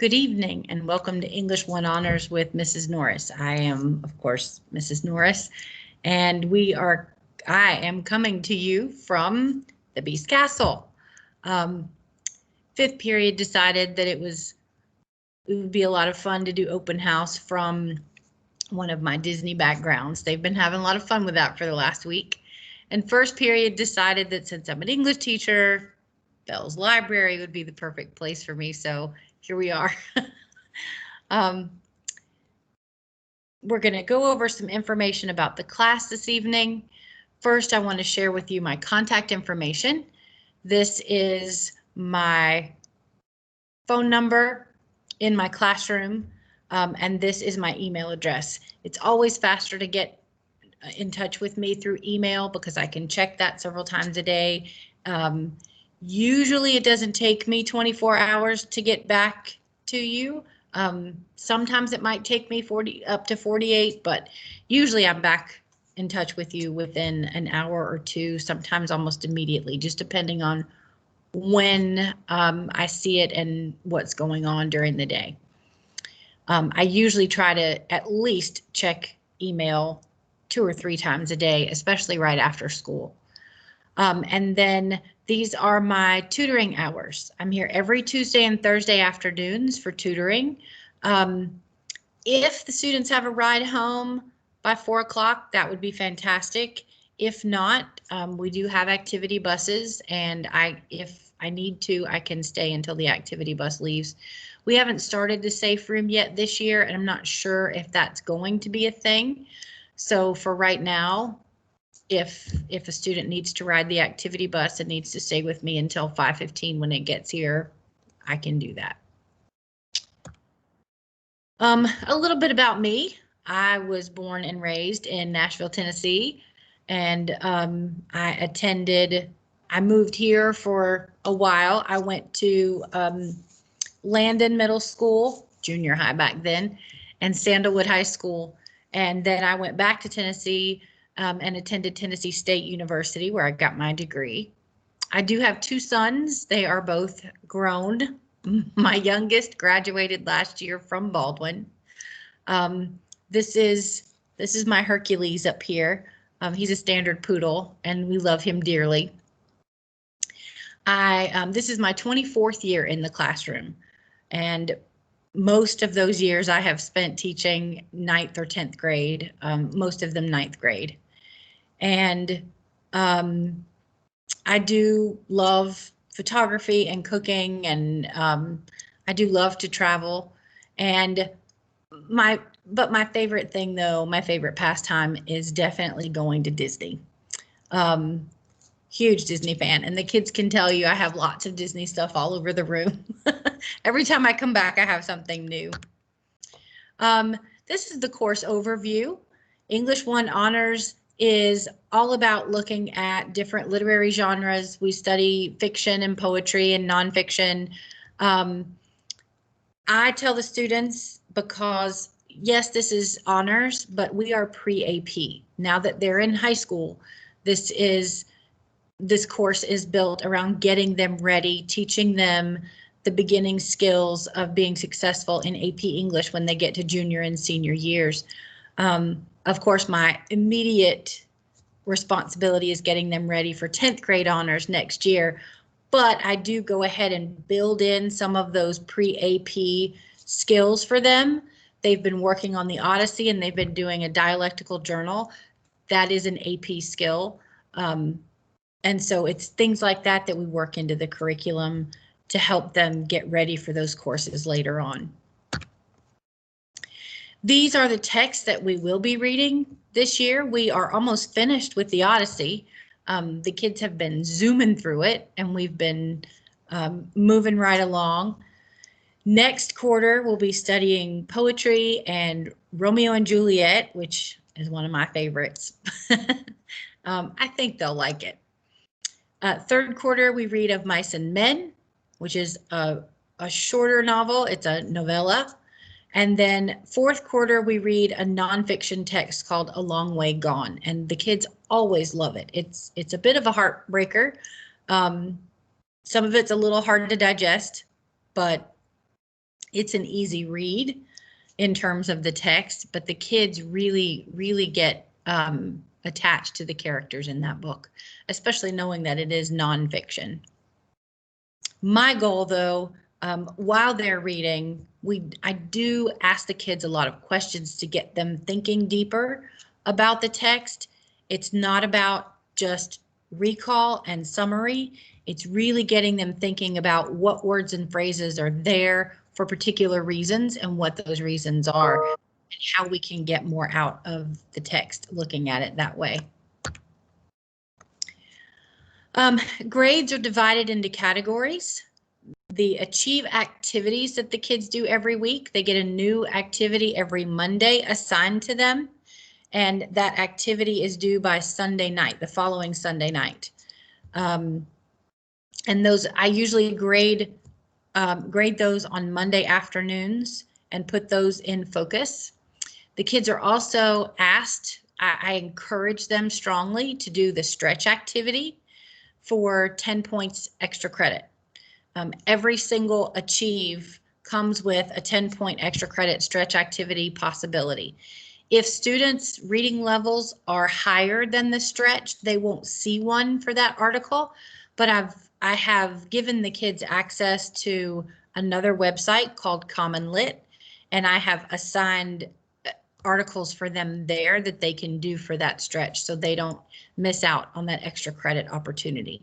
Good evening and welcome to English 1 Honors with Mrs. Norris. I am, of course, Mrs. Norris, and I am coming to you from the Beast Castle. Fifth period decided that it would be a lot of fun to do open house from one of my Disney backgrounds. They've been having a lot of fun with that for the last week. And first period decided that since I'm an English teacher, Bell's Library would be the perfect place for me. So here we are. We're going to go over some information about the class this evening. First, I want to share with you my contact information. This is my phone number in my classroom, and this is my email address. It's always faster to get in touch with me through email because I can check that several times a day. Usually it doesn't take me 24 hours to get back to you. Sometimes it might take me up to 48, but usually I'm back in touch with you within an hour or two, sometimes almost immediately, just depending on when I see it and what's going on during the day. I usually try to at least check email 2 or 3 times a day, especially right after school. And then these are my tutoring hours. I'm here every Tuesday and Thursday afternoons for tutoring. If the students have a ride home by 4 o'clock, that would be fantastic. If not, we do have activity buses, and if I need to, I can stay until the activity bus leaves. We haven't started the safe room yet this year, and I'm not sure if that's going to be a thing. So for right now, if a student needs to ride the activity bus and needs to stay with me until 5:15 when it gets here, I can do that. A little bit about me. I was born and raised in Nashville, Tennessee, and I moved here for a while. I went to Landon Middle School, junior high back then, and Sandalwood High School. And then I went back to Tennessee and attended Tennessee State University, where I got my degree. I do have 2 sons. They are both grown. My youngest graduated last year from Baldwin. This is my Hercules up here. He's a standard poodle, and we love him dearly. This is my 24th year in the classroom, and most of those years I have spent teaching 9th or 10th grade, most of them 9th grade. And I do love photography and cooking, and I do love to travel. And my favorite thing, though, my favorite pastime is definitely going to Disney. Huge Disney fan, and the kids can tell you I have lots of Disney stuff all over the room. Every time I come back, I have something new. This is the course overview. English 1 Honors is all about looking at different literary genres. We study fiction and poetry and nonfiction. I tell the students, because yes, this is honors, but we are pre-AP. Now that they're in high school, this course is built around getting them ready, teaching them the beginning skills of being successful in AP English when they get to junior and senior years. Of course, my immediate responsibility is getting them ready for 10th grade honors next year, but I do go ahead and build in some of those pre-AP skills for them. They've been working on the Odyssey, and they've been doing a dialectical journal. That is an AP skill. And so it's things like that that we work into the curriculum to help them get ready for those courses later on. These are the texts that we will be reading this year. We are almost finished with the Odyssey. The kids have been zooming through it, and we've been moving right along. Next quarter, we'll be studying poetry and Romeo and Juliet, which is one of my favorites. I think they'll like it. Third quarter, we read Of Mice and Men, which is a shorter novel. It's a novella. And then fourth quarter, we read a nonfiction text called A Long Way Gone, and the kids always love it. It's a bit of a heartbreaker. Some of it's a little hard to digest, but It's an easy read in terms of the text, but the kids really, really get attached to the characters in that book, especially knowing that it is nonfiction. My goal, though, while they're reading, I do ask the kids a lot of questions to get them thinking deeper about the text. It's not about just recall and summary. It's really getting them thinking about what words and phrases are there for particular reasons and what those reasons are, and how we can get more out of the text looking at it that way. Grades are divided into categories. The achieve activities that the kids do every week, they get a new activity every Monday assigned to them, and that activity is due by Sunday night, the following Sunday night. And those, I usually grade those on Monday afternoons and put those in focus. The kids are also asked, I encourage them strongly to do the stretch activity for 10 points extra credit. Every single achieve comes with a 10-point extra credit stretch activity possibility. If students' reading levels are higher than the stretch, they won't see one for that article, but I have given the kids access to another website called Common Lit, and I have assigned articles for them there that they can do for that stretch so they don't miss out on that extra credit opportunity.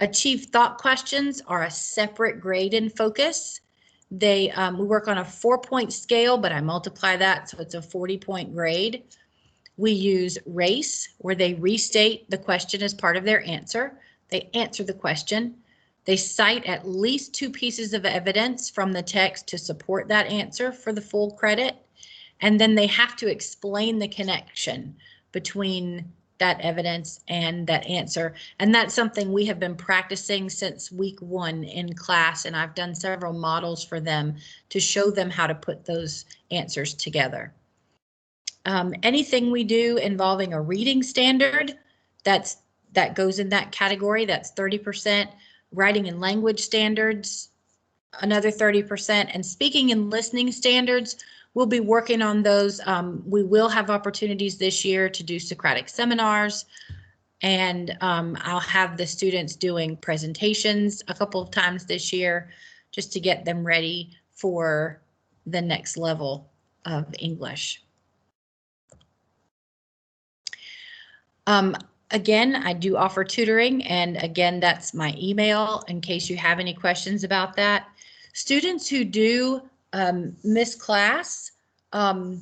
Achieve thought questions are a separate grade in focus. We work on a 4-point scale, but I multiply that, so it's a 40-point grade. We use RACE, where they restate the question as part of their answer. They answer the question. They cite at least 2 pieces of evidence from the text to support that answer for the full credit. And then they have to explain the connection between that evidence and that answer. And that's something we have been practicing since week 1 in class, and I've done several models for them to show them how to put those answers together. Anything we do involving a reading standard, that goes in that category, that's 30%. Writing and language standards, another 30%, and speaking and listening standards, we'll be working on those. We will have opportunities this year to do Socratic seminars, and I'll have the students doing presentations a couple of times this year just to get them ready for the next level of English. Again, I do offer tutoring, and again, that's my email in case you have any questions about that. Students who do miss class, I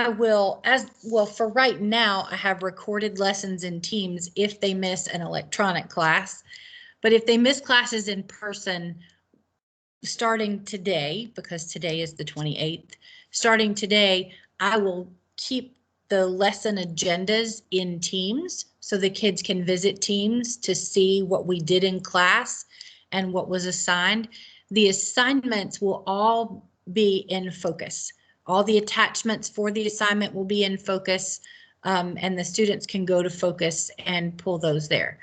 will, for right now, I have recorded lessons in Teams if they miss an electronic class. But if they miss classes in person, starting today, because today is the 28th, starting today, I will keep the lesson agendas in Teams so the kids can visit Teams to see what we did in class and what was assigned. The assignments will all be in focus. All the attachments for the assignment will be in focus, and the students can go to focus and pull those there.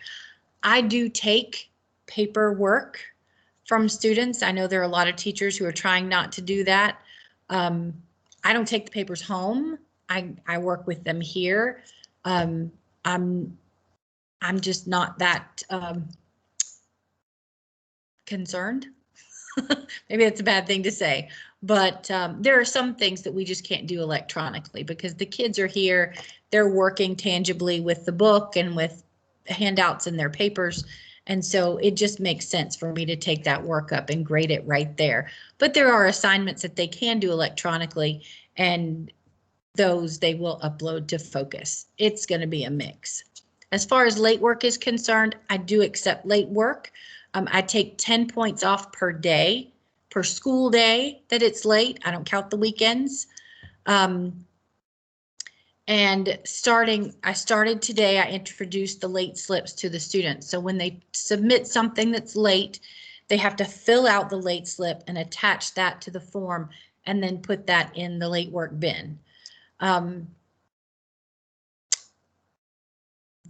I do take paperwork from students. I know there are a lot of teachers who are trying not to do that. I don't take the papers home. I work with them here. I'm just not that concerned. Maybe that's a bad thing to say, but there are some things that we just can't do electronically because the kids are here. They're working tangibly with the book and with handouts in their papers. And so it just makes sense for me to take that work up and grade it right there. But there are assignments that they can do electronically, and those they will upload to Focus. It's going to be a mix. As far as late work is concerned, I do accept late work. I take 10 points off per day, per school day that it's late. I don't count the weekends. And I started today, I introduced the late slips to the students. So when they submit something that's late, they have to fill out the late slip and attach that to the form and then put that in the late work bin.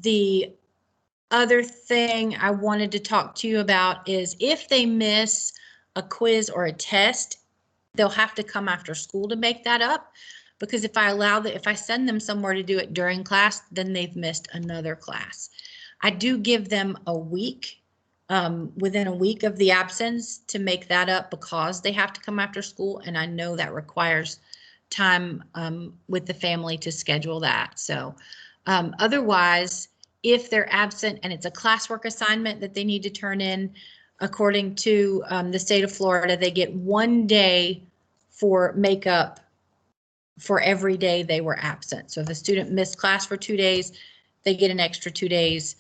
The other thing I wanted to talk to you about is if they miss a quiz or a test, they'll have to come after school to make that up. Because if I send them somewhere to do it during class, then they've missed another class. I do give them a week, within a week of the absence, to make that up because they have to come after school, and I know that requires time with the family to schedule that. So otherwise, if they're absent and it's a classwork assignment that they need to turn in, according to the state of Florida, they get 1 day for makeup for every day they were absent. So if a student missed class for 2 days, they get an extra 2 days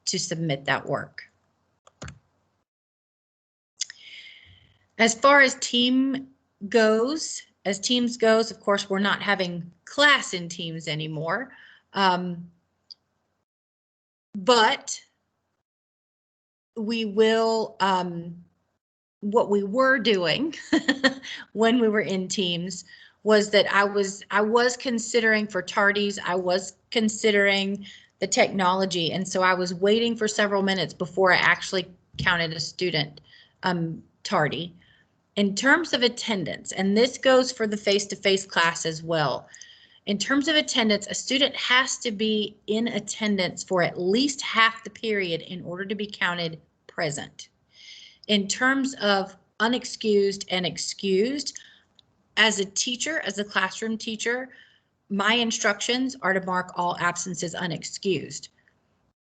to submit that work. As far as teams goes, of course, we're not having class in teams anymore. But we will, what we were doing when we were in teams was that I was considering for tardies, I was considering the technology. And so I was waiting for several minutes before I actually counted a student tardy. In terms of attendance, and this goes for the face-to-face class as well. In terms of attendance, a student has to be in attendance for at least half the period in order to be counted present. In terms of unexcused and excused, as a teacher, as a classroom teacher, my instructions are to mark all absences unexcused.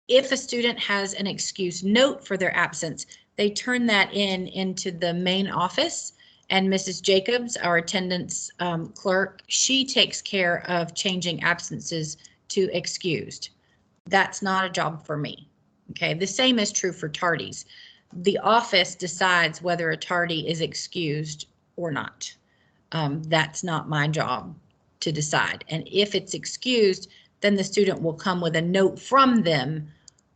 If a student has an excuse note for their absence, they turn that into the main office, and Mrs. Jacobs, our attendance clerk, she takes care of changing absences to excused. That's not a job for me. Okay, the same is true for tardies. The office decides whether a tardy is excused or not. That's not my job to decide. And if it's excused, then the student will come with a note from them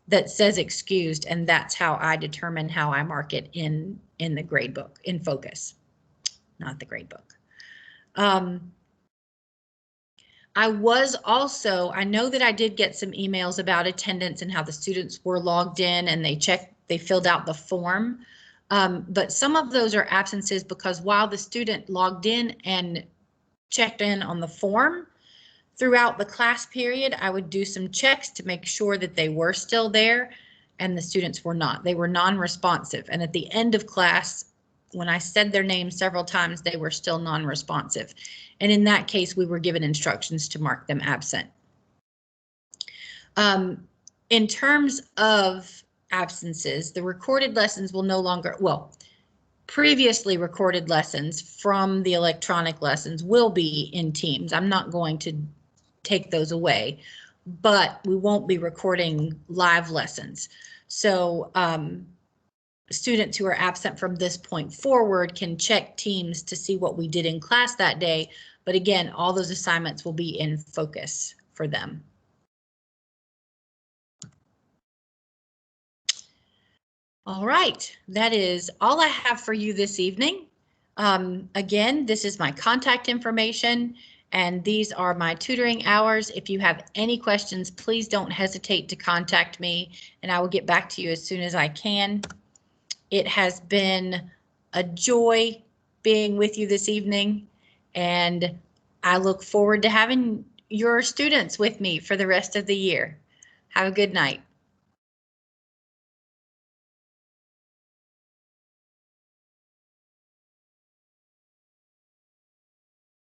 that says excused, and that's how I determine how I mark it in the grade book, in Focus, not the grade book. I know that I did get some emails about attendance and how the students were logged in and they filled out the form. But some of those are absences because while the student logged in and checked in on the form, throughout the class period, I would do some checks to make sure that they were still there, and the students were not. They were non-responsive. And at the end of class, when I said their name several times, they were still non-responsive. And in that case, we were given instructions to mark them absent. In terms of absences, the recorded lessons will no longer, well, previously recorded lessons from the electronic lessons will be in Teams. I'm not going to take those away, but we won't be recording live lessons. So students who are absent from this point forward can check Teams to see what we did in class that day. But again, all those assignments will be in Focus for them. All right, that is all I have for you this evening. Again, this is my contact information, and these are my tutoring hours. If you have any questions, please don't hesitate to contact me, and I will get back to you as soon as I can. It has been a joy being with you this evening, and I look forward to having your students with me for the rest of the year. Have a good night.